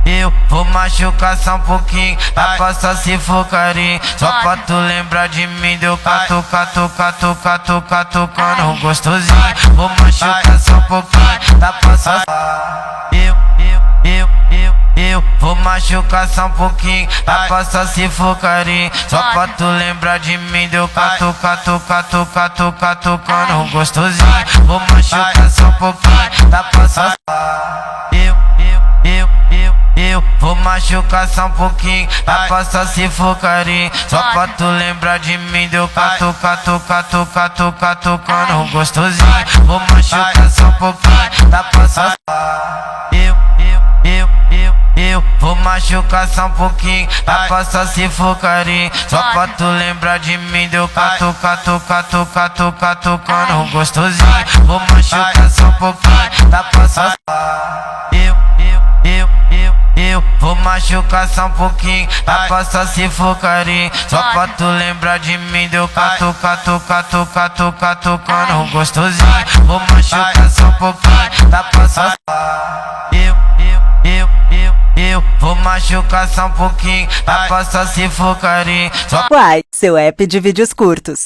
Eu vou machucar só um pouquinho, pra passar se for carinho. Só pra tu lembrar de mim, deu catucando gostosinho. Vou machucar só um pouquinho, pra passar. Eu vou machucar só um pouquinho, pra passar se for carinho. Só pra tu lembrar de mim, deu catucando gostosinho. Vou machucar só um pouquinho, pra passar. Eu vou machucar só um pouquinho, pra passar se for carinho. Só pra tu lembrar de mim, deu catucando gostosinho. Vou machucar só um pouquinho, pra passar. Eu vou machucar só um pouquinho, pra passar se for carinho. Só pra tu lembrar de mim, deu catucando gostosinho. Vou machucar só um pouquinho, pra passar. Eu vou machucar só um pouquinho, pra passar se for carinho. Só pra tu lembrar de mim, deu catucando gostosinho. Vou machucar só um pouquinho, pra passar. Eu vou machucar só um pouquinho, pra passar se for carinho. Uai, seu app de vídeos curtos.